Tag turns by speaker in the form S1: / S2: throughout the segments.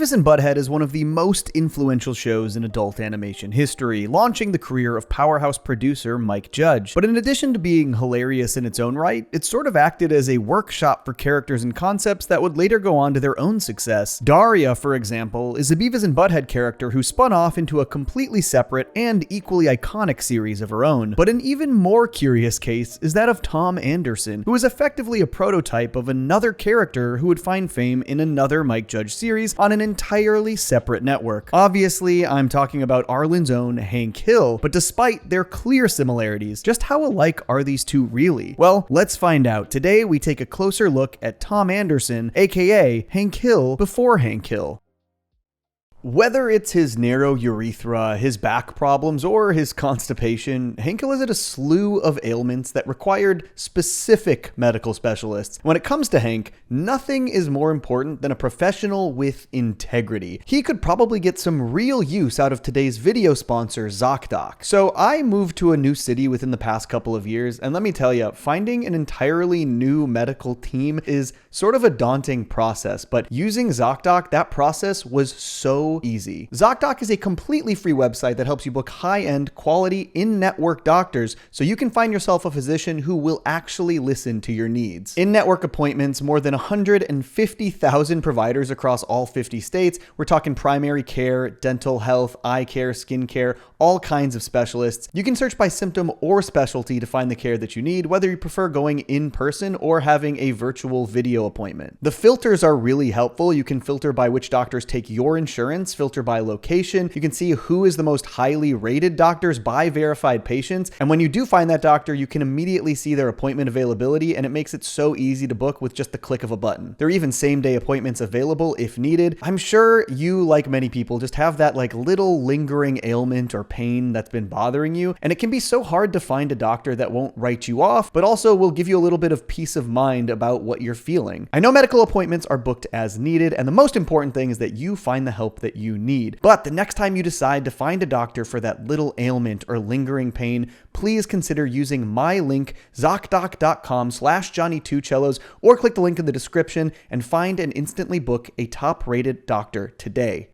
S1: Beavis and Butt-Head is one of the most influential shows in adult animation history, launching the career of powerhouse producer Mike Judge. But in addition to being hilarious in its own right, it sort of acted as a workshop for characters and concepts that would later go on to their own success. Daria, for example, is a Beavis and Butt-Head character who spun off into a completely separate and equally iconic series of her own. But an even more curious case is that of Tom Anderson, who is effectively a prototype of another character who would find fame in another Mike Judge series on an entirely separate network. Obviously, I'm talking about Arlen's own Hank Hill, but despite their clear similarities, just how alike are these two really? Well, let's find out. Today, we take a closer look at Tom Anderson, aka Hank Hill, before Hank Hill. Whether it's his narrow urethra, his back problems, or his constipation, Hank Hill had a slew of ailments that required specific medical specialists. When it comes to Hank, nothing is more important than a professional with integrity. He could probably get some real use out of today's video sponsor, ZocDoc. So I moved to a new city within the past couple of years, and let me tell you, finding an entirely new medical team is sort of a daunting process, but using ZocDoc, that process was so easy. ZocDoc is a completely free website that helps you book high-end, quality, in-network doctors so you can find yourself a physician who will actually listen to your needs. In-network appointments, more than 150,000 providers across all 50 states. We're talking primary care, dental health, eye care, skin care, all kinds of specialists. You can search by symptom or specialty to find the care that you need, whether you prefer going in person or having a virtual video appointment. The filters are really helpful. You can filter by which doctors take your insurance, filter by location. You can see who is the most highly rated doctors by verified patients. And when you do find that doctor, you can immediately see their appointment availability, and it makes it so easy to book with just the click of a button. There are even same-day appointments available if needed. I'm sure you, like many people, just have that little lingering ailment or pain that's been bothering you, and it can be so hard to find a doctor that won't write you off, but also will give you a little bit of peace of mind about what you're feeling. I know medical appointments are booked as needed, and the most important thing is that you find the help that you need. But the next time you decide to find a doctor for that little ailment or lingering pain, please consider using my link, ZocDoc.com/Johnny2Cellos, or click the link in the description and find and instantly book a top-rated doctor today.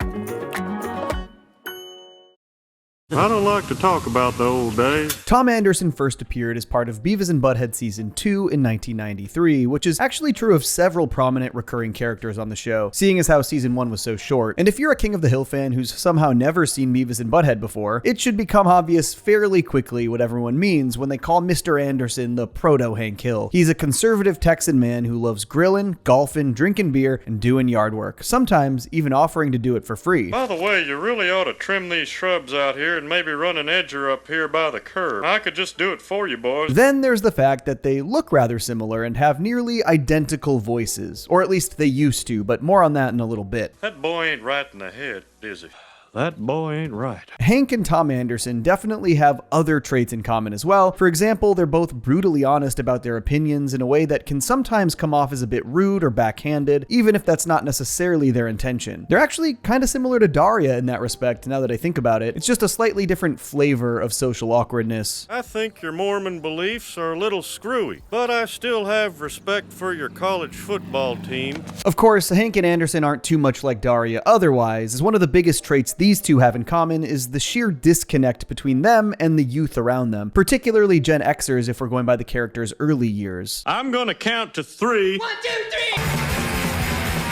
S2: I don't like to talk about the old days.
S1: Tom Anderson first appeared as part of Beavis and Butt-Head Season 2 in 1993, which is actually true of several prominent recurring characters on the show, seeing as how Season 1 was so short. And if you're a King of the Hill fan who's somehow never seen Beavis and Butt-Head before, it should become obvious fairly quickly what everyone means when they call Mr. Anderson the proto-Hank Hill. He's a conservative Texan man who loves grilling, golfing, drinking beer, and doing yard work, sometimes even offering to do it for free.
S2: By the way, you really ought to trim these shrubs out here and maybe run an edger up here by the curb. I could just do it for you, boys.
S1: Then there's the fact that they look rather similar and have nearly identical voices, or at least they used to, but more on that in a little bit.
S2: That boy ain't right in the head, is he? That boy ain't right.
S1: Hank and Tom Anderson definitely have other traits in common as well. For example, they're both brutally honest about their opinions in a way that can sometimes come off as a bit rude or backhanded, even if that's not necessarily their intention. They're actually kind of similar to Daria in that respect, now that I think about it. It's just a slightly different flavor of social awkwardness.
S2: I think your Mormon beliefs are a little screwy, but I still have respect for your college football team.
S1: Of course, Hank and Anderson aren't too much like Daria otherwise, as one of the biggest traits these two have in common is the sheer disconnect between them and the youth around them, particularly Gen Xers if we're going by the characters' early years.
S2: I'm gonna count to 3.
S3: 1, 2, 3!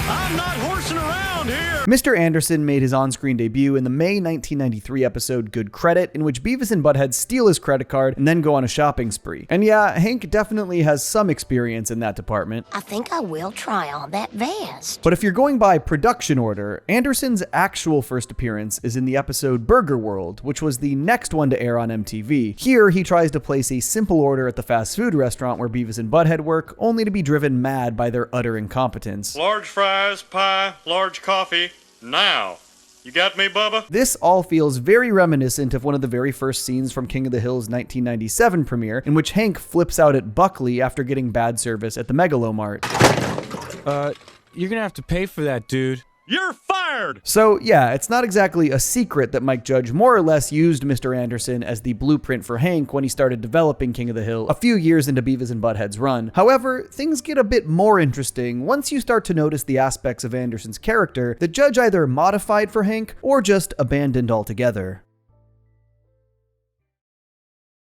S2: I'm not horsing around here!
S1: Mr. Anderson made his on-screen debut in the May 1993 episode Good Credit, in which Beavis and Butt-Head steal his credit card and then go on a shopping spree. And yeah, Hank definitely has some experience in that department.
S3: I think I will try on that vest.
S1: But if you're going by production order, Anderson's actual first appearance is in the episode Burger World, which was the next one to air on MTV. Here, he tries to place a simple order at the fast food restaurant where Beavis and Butt-Head work, only to be driven mad by their utter incompetence.
S2: Large fries, pie, large coffee, now. You got me, Bubba?
S1: This all feels very reminiscent of one of the very first scenes from King of the Hill's 1997 premiere, in which Hank flips out at Buckley after getting bad service at the Megalomart.
S4: You're gonna have to pay for that, dude.
S2: You're fired!
S1: So yeah, it's not exactly a secret that Mike Judge more or less used Mr. Anderson as the blueprint for Hank when he started developing King of the Hill a few years into Beavis and Butt-Head's run. However, things get a bit more interesting once you start to notice the aspects of Anderson's character that Judge either modified for Hank or just abandoned altogether.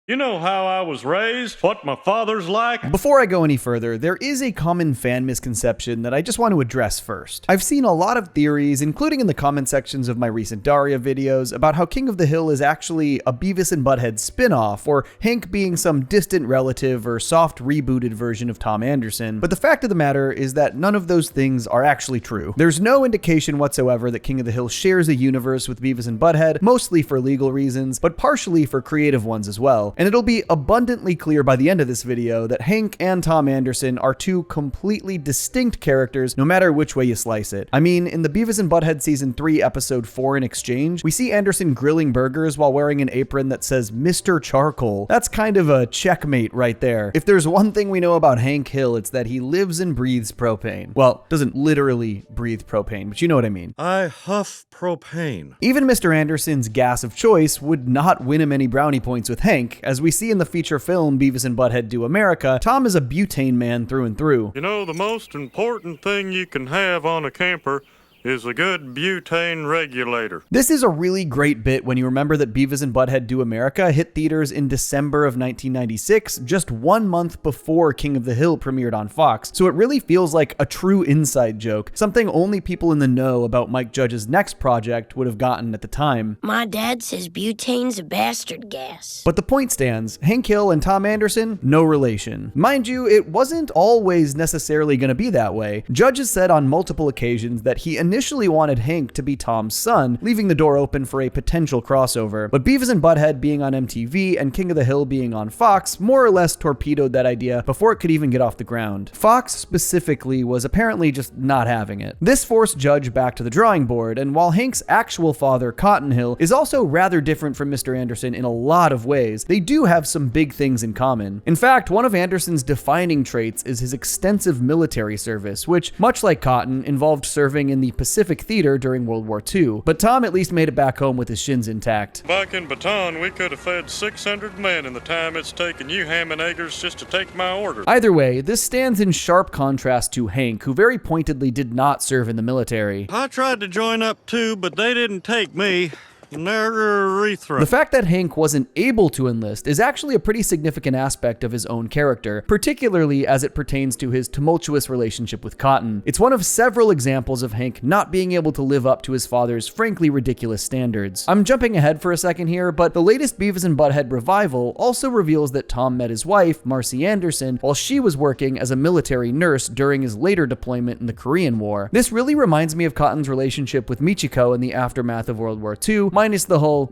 S2: You know how I was raised? What my father's like?
S1: Before I go any further, there is a common fan misconception that I just want to address first. I've seen a lot of theories, including in the comment sections of my recent Daria videos, about how King of the Hill is actually a Beavis and Butt-Head spin-off, or Hank being some distant relative or soft rebooted version of Tom Anderson. But the fact of the matter is that none of those things are actually true. There's no indication whatsoever that King of the Hill shares a universe with Beavis and Butt-Head, mostly for legal reasons, but partially for creative ones as well. And it'll be abundantly clear by the end of this video that Hank and Tom Anderson are two completely distinct characters no matter which way you slice it. I mean, in the Beavis and Butt-Head Season 3 Episode 4 In Exchange, we see Anderson grilling burgers while wearing an apron that says Mr. Charcoal. That's kind of a checkmate right there. If there's one thing we know about Hank Hill, it's that he lives and breathes propane. Well, doesn't literally breathe propane, but you know what I mean.
S2: I huff propane.
S1: Even Mr. Anderson's gas of choice would not win him any brownie points with Hank. As we see in the feature film Beavis and Butt-Head Do America, Tom is a butane man through and through.
S2: You know, the most important thing you can have on a camper is a good butane regulator.
S1: This is a really great bit when you remember that Beavis and Butt-Head Do America hit theaters in December of 1996, just 1 month before King of the Hill premiered on Fox, so it really feels like a true inside joke, something only people in the know about Mike Judge's next project would have gotten at the time.
S3: My dad says butane's a bastard gas.
S1: But the point stands, Hank Hill and Tom Anderson, no relation. Mind you, it wasn't always necessarily going to be that way. Judge has said on multiple occasions that he initially wanted Hank to be Tom's son, leaving the door open for a potential crossover. But Beavis and Butt-Head being on MTV and King of the Hill being on Fox more or less torpedoed that idea before it could even get off the ground. Fox specifically was apparently just not having it. This forced Judge back to the drawing board, and while Hank's actual father, Cotton Hill, is also rather different from Mr. Anderson in a lot of ways, they do have some big things in common. In fact, one of Anderson's defining traits is his extensive military service, which, much like Cotton, involved serving in the Pacific Theater during World War II, but Tom at least made it back home with his shins intact.
S2: Back in Baton, we could have fed 600 men in the time it's taken you ham and eggers just to take my orders.
S1: Either way, this stands in sharp contrast to Hank, who very pointedly did not serve in the military.
S2: I tried to join up too, but they didn't take me. Urethra.
S1: The fact that Hank wasn't able to enlist is actually a pretty significant aspect of his own character, particularly as it pertains to his tumultuous relationship with Cotton. It's one of several examples of Hank not being able to live up to his father's frankly ridiculous standards. I'm jumping ahead for a second here, but the latest Beavis and Butt-Head revival also reveals that Tom met his wife, Marcy Anderson, while she was working as a military nurse during his later deployment in the Korean War. This really reminds me of Cotton's relationship with Michiko in the aftermath of World War II, minus the whole,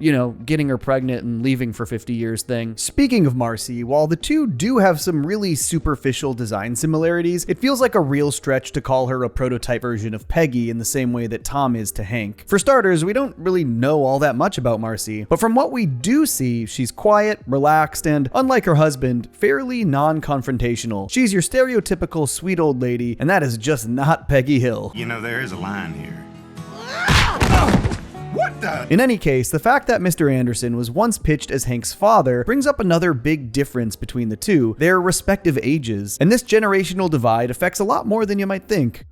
S1: getting her pregnant and leaving for 50 years thing. Speaking of Marcy, while the two do have some really superficial design similarities, it feels like a real stretch to call her a prototype version of Peggy in the same way that Tom is to Hank. For starters, we don't really know all that much about Marcy, but from what we do see, she's quiet, relaxed, and, unlike her husband, fairly non-confrontational. She's your stereotypical sweet old lady, and that is just not Peggy Hill.
S4: You know, there is a line here.
S1: In any case, the fact that Mr. Anderson was once pitched as Hank's father brings up another big difference between the two, their respective ages, and this generational divide affects a lot more than you might think.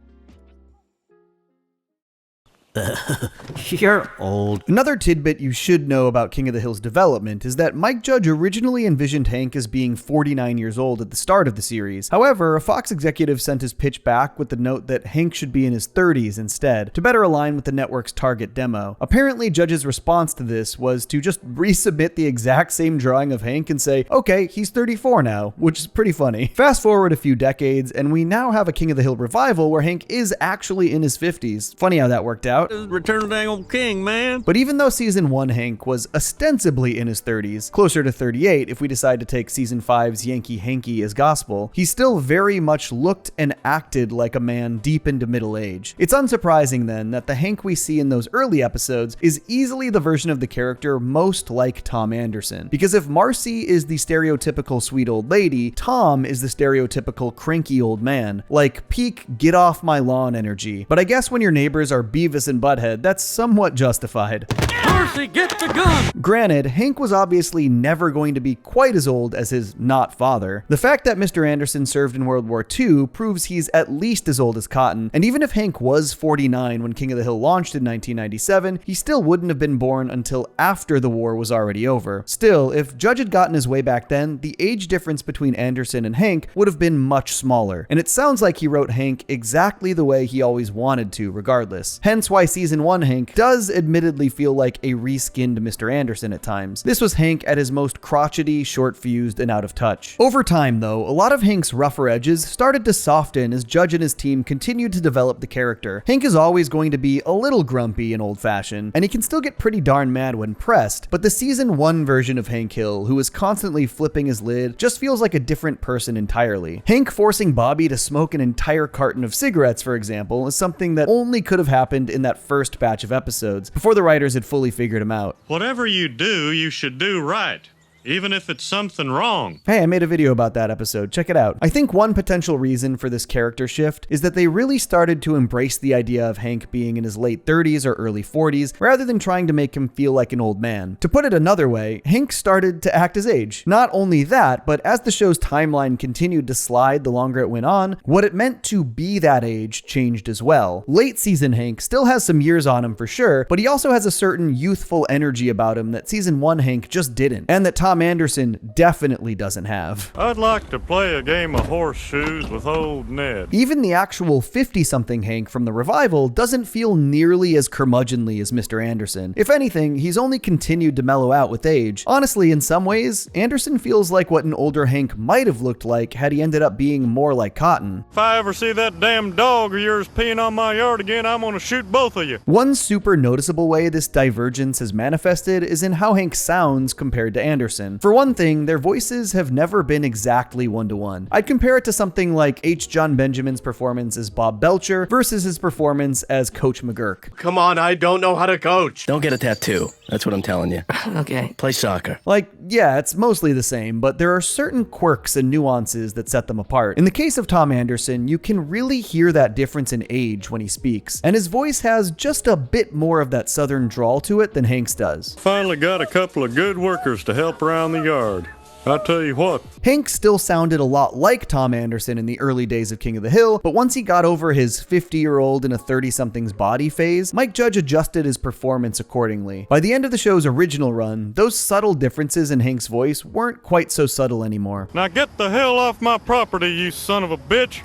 S5: You're old.
S1: Another tidbit you should know about King of the Hill's development is that Mike Judge originally envisioned Hank as being 49 years old at the start of the series. However, a Fox executive sent his pitch back with the note that Hank should be in his 30s instead, to better align with the network's target demo. Apparently, Judge's response to this was to just resubmit the exact same drawing of Hank and say, okay, he's 34 now, which is pretty funny. Fast forward a few decades, and we now have a King of the Hill revival where Hank is actually in his 50s. Funny how that worked out. out.
S4: Return of the dang old king, man.
S1: But even though season 1 Hank was ostensibly in his 30s, closer to 38 if we decide to take season 5's Yankee Hanky as gospel, he still very much looked and acted like a man deep into middle age. It's unsurprising then that the Hank we see in those early episodes is easily the version of the character most like Tom Anderson. Because if Marcy is the stereotypical sweet old lady, Tom is the stereotypical cranky old man, like peak get off my lawn energy. But I guess when your neighbors are Beavis and Butt-Head, that's somewhat justified.
S4: Marcy, get the gun!
S1: Granted, Hank was obviously never going to be quite as old as his not father. The fact that Mr. Anderson served in World War II proves he's at least as old as Cotton, and even if Hank was 49 when King of the Hill launched in 1997, he still wouldn't have been born until after the war was already over. Still, if Judge had gotten his way back then, the age difference between Anderson and Hank would have been much smaller, and it sounds like he wrote Hank exactly the way he always wanted to regardless. Hence why season 1 Hank does admittedly feel like a reskinned Mr. Anderson at times. This was Hank at his most crotchety, short-fused, and out of touch. Over time though, a lot of Hank's rougher edges started to soften as Judge and his team continued to develop the character. Hank is always going to be a little grumpy and old-fashioned, and he can still get pretty darn mad when pressed, but the season 1 version of Hank Hill, who is constantly flipping his lid, just feels like a different person entirely. Hank forcing Bobby to smoke an entire carton of cigarettes, for example, is something that only could have happened in that first batch of episodes, before the writers had fully figured him out.
S2: Whatever you do, you should do right, even if it's something wrong.
S1: Hey, I made a video about that episode. Check it out. I think one potential reason for this character shift is that they really started to embrace the idea of Hank being in his late 30s or early 40s, rather than trying to make him feel like an old man. To put it another way, Hank started to act his age. Not only that, but as the show's timeline continued to slide the longer it went on, what it meant to be that age changed as well. Late season Hank still has some years on him for sure, but he also has a certain youthful energy about him that season 1 Hank just didn't, and that Tom Anderson definitely doesn't have.
S2: I'd like to play a game of horseshoes with old Ned.
S1: Even the actual 50-something Hank from the revival doesn't feel nearly as curmudgeonly as Mr. Anderson. If anything, he's only continued to mellow out with age. Honestly, in some ways, Anderson feels like what an older Hank might have looked like had he ended up being more like Cotton.
S2: If I ever see that damn dog of yours peeing on my yard again, I'm gonna shoot both of you.
S1: One super noticeable way this divergence has manifested is in how Hank sounds compared to Anderson. For one thing, their voices have never been exactly one-to-one. I'd compare it to something like H. John Benjamin's performance as Bob Belcher versus his performance as Coach McGurk.
S5: Come on, I don't know how to coach.
S4: Don't get a tattoo. That's what I'm telling you.
S3: Okay.
S4: Play soccer.
S1: Like, yeah, it's mostly the same, but there are certain quirks and nuances that set them apart. In the case of Tom Anderson, you can really hear that difference in age when he speaks, and his voice has just a bit more of that southern drawl to it than Hank's does.
S2: Finally got a couple of good workers to help around the yard. I tell you what.
S1: Hank still sounded a lot like Tom Anderson in the early days of King of the Hill, but once he got over his 50-year-old in a 30-something's body phase, Mike Judge adjusted his performance accordingly. By the end of the show's original run, those subtle differences in Hank's voice weren't quite so subtle anymore.
S2: Now get the hell off my property, you son of a bitch.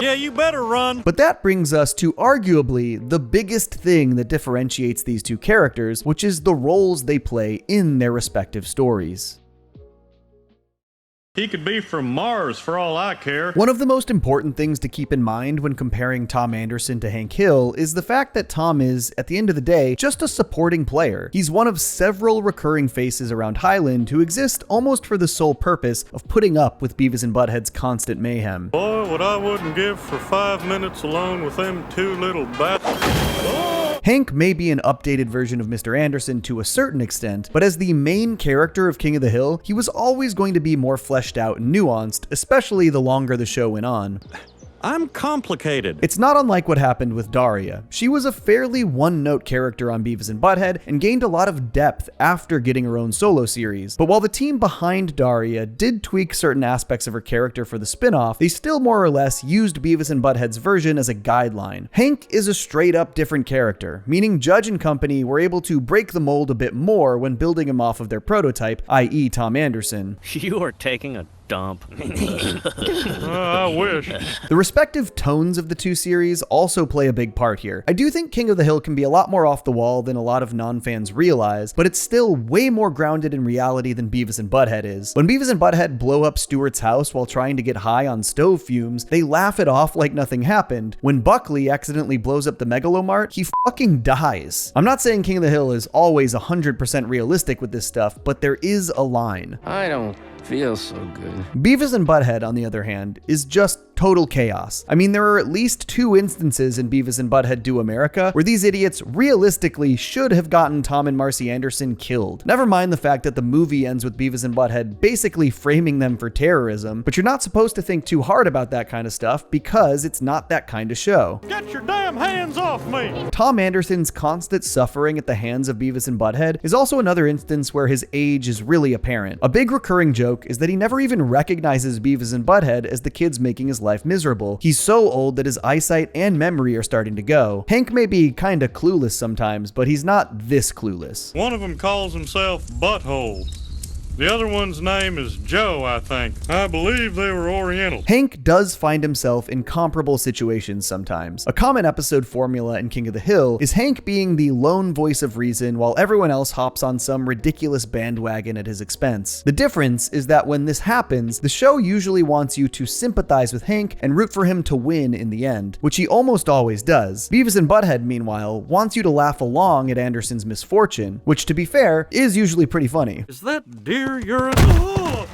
S2: Yeah, you better run.
S1: But that brings us to arguably the biggest thing that differentiates these two characters, which is the roles they play in their respective stories.
S2: He could be from Mars for all I care.
S1: One of the most important things to keep in mind when comparing Tom Anderson to Hank Hill is the fact that Tom is, at the end of the day, just a supporting player. He's one of several recurring faces around Highland who exist almost for the sole purpose of putting up with Beavis and Butt-Head's constant mayhem.
S2: Boy, what I wouldn't give for 5 minutes alone with them two little bastards.
S1: Hank may be an updated version of Mr. Anderson to a certain extent, but as the main character of King of the Hill, he was always going to be more fleshed out and nuanced, especially the longer the show went on.
S4: I'm complicated.
S1: It's not unlike what happened with Daria. She was a fairly one-note character on Beavis and Butt-Head and gained a lot of depth after getting her own solo series. But while the team behind Daria did tweak certain aspects of her character for the spin-off, they still more or less used Beavis and Butt-Head's version as a guideline. Hank is a straight-up different character, meaning Judge and company were able to break the mold a bit more when building him off of their prototype, i.e. Tom Anderson.
S6: You are taking a
S4: dump.
S2: I wish.
S1: The respective tones of the two series also play a big part here. I do think King of the Hill can be a lot more off the wall than a lot of non-fans realize, but it's still way more grounded in reality than Beavis and Butt-Head is. When Beavis and Butt-Head blow up Stuart's house while trying to get high on stove fumes, they laugh it off like nothing happened. When Buckley accidentally blows up the Megalomart, he fucking dies. I'm not saying King of the Hill is always 100% realistic with this stuff, but there is a line.
S6: I don't feel so good.
S1: Beavis and Butt-Head, on the other hand, is just total chaos. I mean, there are at least 2 instances in Beavis and Butt-Head Do America where these idiots realistically should have gotten Tom and Marcy Anderson killed. Never mind the fact that the movie ends with Beavis and Butt-Head basically framing them for terrorism, but you're not supposed to think too hard about that kind of stuff because it's not that kind of show.
S2: Get your damn hands off me!
S1: Tom Anderson's constant suffering at the hands of Beavis and Butt-Head is also another instance where his age is really apparent. A big recurring joke is that he never even recognizes Beavis and Butt-Head as the kids making his life miserable. He's so old that his eyesight and memory are starting to go. Hank may be kinda clueless sometimes, but he's not this clueless.
S2: One of them calls himself Butthole. The other one's name is Joe, I think. I believe they were Oriental.
S1: Hank does find himself in comparable situations sometimes. A common episode formula in King of the Hill is Hank being the lone voice of reason while everyone else hops on some ridiculous bandwagon at his expense. The difference is that when this happens, the show usually wants you to sympathize with Hank and root for him to win in the end, which he almost always does. Beavis and Butt-Head, meanwhile, wants you to laugh along at Anderson's misfortune, which, to be fair, is usually pretty funny.
S4: Is that deer urine?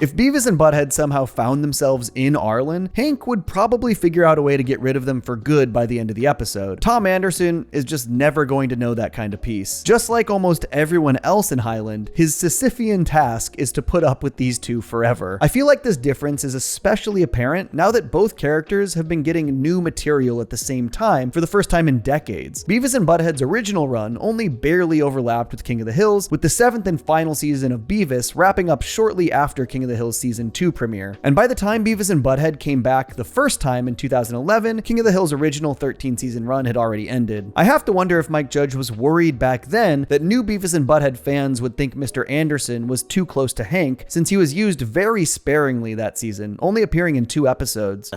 S1: If Beavis and Butt-Head somehow found themselves in Arlen, Hank would probably figure out a way to get rid of them for good by the end of the episode. Tom Anderson is just never going to know that kind of peace. Just like almost everyone else in Highland, his Sisyphean task is to put up with these two forever. I feel like this difference is especially apparent now that both characters have been getting new material at the same time for the first time in decades. Beavis and Butt-Head's original run only barely overlapped with King of the Hills, with the 7th and final season of Beavis wrapping up shortly after King of the Hills Season 2 premiere. And by the time Beavis and Butt-Head came back the first time in 2011, King of the Hills' original 13-season run had already ended. I have to wonder if Mike Judge was worried back then that new Beavis and Butt-Head fans would think Mr. Anderson was too close to Hank, since he was used very sparingly that season, only appearing in 2 episodes.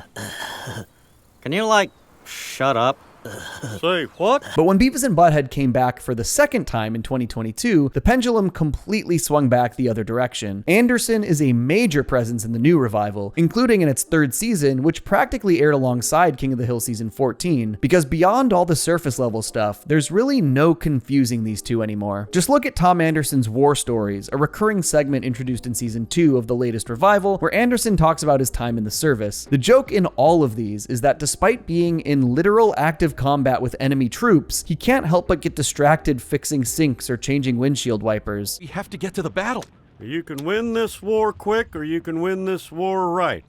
S4: Can you, shut up?
S2: Say what?
S1: But when Beavis and Butt-Head came back for the second time in 2022, the pendulum completely swung back the other direction. Anderson is a major presence in the new revival, including in its 3rd season, which practically aired alongside King of the Hill Season 14, because beyond all the surface level stuff, there's really no confusing these two anymore. Just look at Tom Anderson's War Stories, a recurring segment introduced in Season 2 of the latest revival, where Anderson talks about his time in the service. The joke in all of these is that despite being in literal active combat with enemy troops, he can't help but get distracted fixing sinks or changing windshield wipers.
S7: We have to get to the battle.
S2: You can win this war quick, or you can win this war right.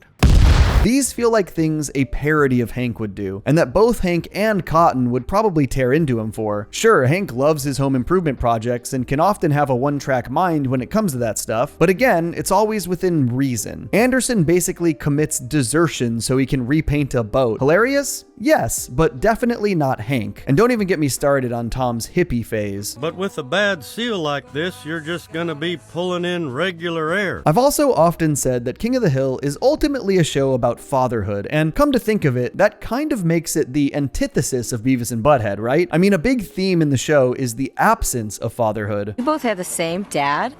S1: These feel like things a parody of Hank would do, and that both Hank and Cotton would probably tear into him for. Sure, Hank loves his home improvement projects and can often have a one-track mind when it comes to that stuff, but again, it's always within reason. Anderson basically commits desertion so he can repaint a boat. Hilarious? Yes, but definitely not Hank. And don't even get me started on Tom's hippie phase.
S2: But with a bad seal like this, you're just gonna be pulling in regular air.
S1: I've also often said that King of the Hill is ultimately a show about fatherhood, and come to think of it, that kind of makes it the antithesis of Beavis and Butt-Head, right? I mean, a big theme in the show is the absence of fatherhood.
S8: You both have the same dad?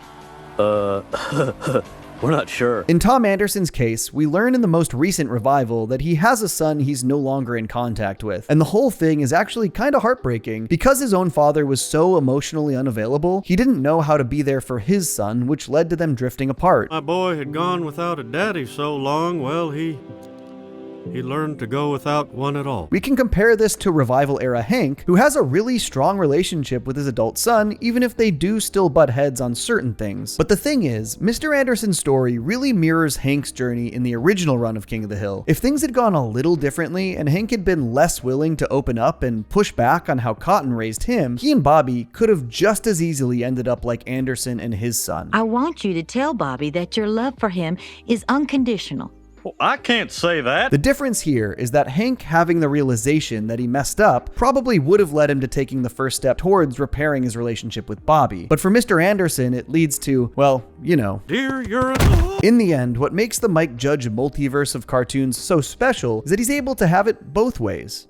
S4: We're not sure.
S1: In Tom Anderson's case, we learn in the most recent revival that he has a son he's no longer in contact with, and the whole thing is actually kind of heartbreaking. Because his own father was so emotionally unavailable, he didn't know how to be there for his son, which led to them drifting apart.
S2: My boy had gone without a daddy so long, well, he learned to go without one at all.
S1: We can compare this to revival era Hank, who has a really strong relationship with his adult son, even if they do still butt heads on certain things. But the thing is, Mr. Anderson's story really mirrors Hank's journey in the original run of King of the Hill. If things had gone a little differently and Hank had been less willing to open up and push back on how Cotton raised him, he and Bobby could have just as easily ended up like Anderson and his son.
S8: I want you to tell Bobby that your love for him is unconditional.
S4: Well, I can't say that.
S1: The difference here is that Hank having the realization that he messed up probably would have led him to taking the first step towards repairing his relationship with Bobby. But for Mr. Anderson, it leads to, well, you know.
S4: Dear, you're a...
S1: In the end, what makes the Mike Judge multiverse of cartoons so special is that he's able to have it both ways.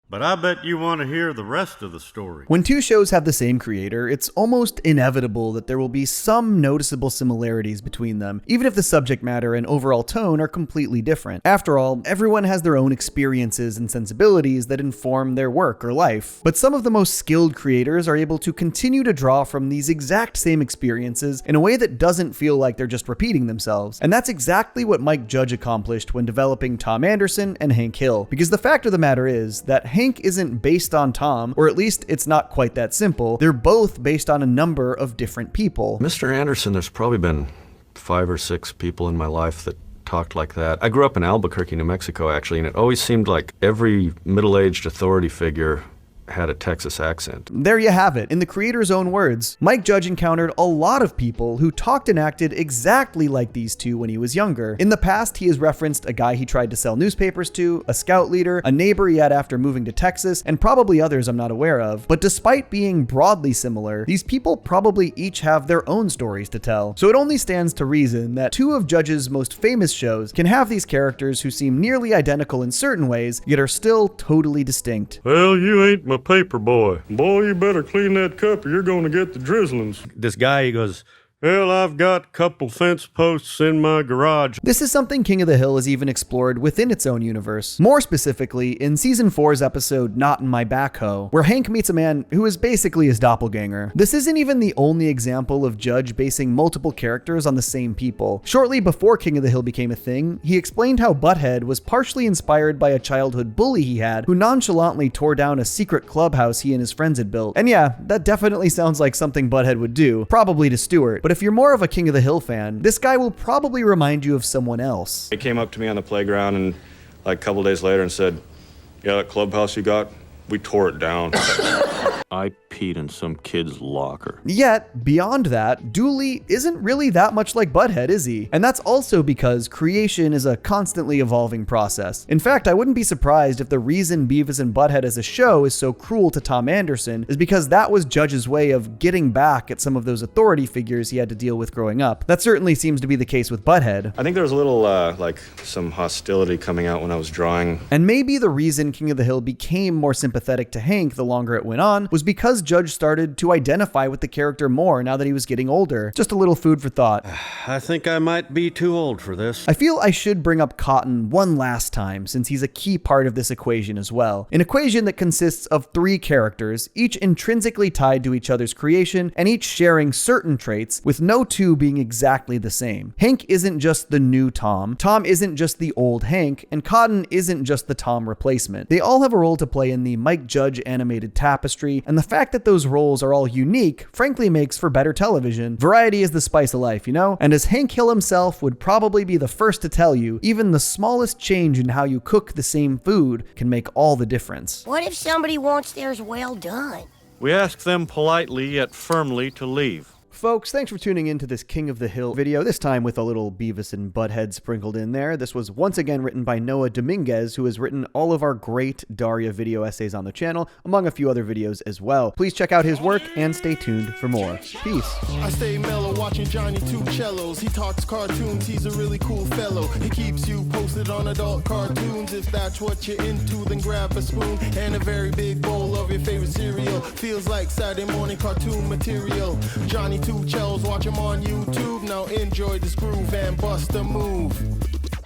S7: But I bet you want to hear the rest of the story.
S1: When two shows have the same creator, it's almost inevitable that there will be some noticeable similarities between them, even if the subject matter and overall tone are completely different. After all, everyone has their own experiences and sensibilities that inform their work or life. But some of the most skilled creators are able to continue to draw from these exact same experiences in a way that doesn't feel like they're just repeating themselves. And that's exactly what Mike Judge accomplished when developing Tom Anderson and Hank Hill. Because the fact of the matter is that Hank isn't based on Tom, or at least it's not quite that simple. They're both based on a number of different people.
S8: Mr. Anderson, there's probably been 5 or 6 people in my life that talked like that. I grew up in Albuquerque, New Mexico, actually, and it always seemed like every middle-aged authority figure had a Texas accent.
S1: There you have it. In the creator's own words, Mike Judge encountered a lot of people who talked and acted exactly like these two when he was younger. In the past, he has referenced a guy he tried to sell newspapers to, a scout leader, a neighbor he had after moving to Texas, and probably others I'm not aware of. But despite being broadly similar, these people probably each have their own stories to tell. So it only stands to reason that two of Judge's most famous shows can have these characters who seem nearly identical in certain ways, yet are still totally distinct.
S2: Well, you ain't my paper boy. Boy, you better clean that cup or you're gonna get the drizzlings.
S5: This guy, he goes,
S2: Well, I've got a couple fence posts in my garage.
S1: This is something King of the Hill has even explored within its own universe. More specifically, in Season 4's episode Not in My Backhoe, where Hank meets a man who is basically his doppelganger. This isn't even the only example of Judge basing multiple characters on the same people. Shortly before King of the Hill became a thing, he explained how Butt-Head was partially inspired by a childhood bully he had who nonchalantly tore down a secret clubhouse he and his friends had built. And yeah, that definitely sounds like something Butt-Head would do, probably to Stewart. But if you're more of a King of the Hill fan, this guy will probably remind you of someone else.
S9: He came up to me on the playground and like a couple days later and said, yeah, that clubhouse you got, we tore it down.
S7: I peed in some kid's locker.
S1: Yet, beyond that, Dooley isn't really that much like Butt-Head, is he? And that's also because creation is a constantly evolving process. In fact, I wouldn't be surprised if the reason Beavis and Butt-Head as a show is so cruel to Tom Anderson is because that was Judge's way of getting back at some of those authority figures he had to deal with growing up. That certainly seems to be the case with Butt-Head.
S9: I think there was a little, like, some hostility coming out when I was drawing.
S1: And maybe the reason King of the Hill became more sympathetic to Hank the longer it went on was because Judge started to identify with the character more now that he was getting older. Just a little food for thought.
S7: I think I might be too old for this.
S1: I feel I should bring up Cotton one last time since he's a key part of this equation as well. An equation that consists of 3 characters, each intrinsically tied to each other's creation and each sharing certain traits, with no two being exactly the same. Hank isn't just the new Tom, Tom isn't just the old Hank, and Cotton isn't just the Tom replacement. They all have a role to play in the Mike Judge animated tapestry, and the fact that those roles are all unique frankly makes for better television. Variety is the spice of life, you know? And as Hank Hill himself would probably be the first to tell you, even the smallest change in how you cook the same food can make all the difference.
S3: What if somebody wants theirs well done?
S7: We ask them politely yet firmly to leave.
S1: Folks, thanks for tuning in to this King of the Hill video, this time with a little Beavis and Butt-Head sprinkled in there. This was once again written by Noah Dominguez, who has written all of our great Daria video essays on the channel, among a few other videos as well. Please check out his work and stay tuned for more. Peace.
S10: I stay mellow watching Johnny two cellos. He talks cartoons, he's a really cool fellow. He keeps you posted on adult cartoons. If that's what you're into, then grab a spoon and a very big bowl of your favorite cereal. Feels like Saturday morning cartoon material. Johnny two cellos, watch him on YouTube. Now enjoy this groove and bust a move.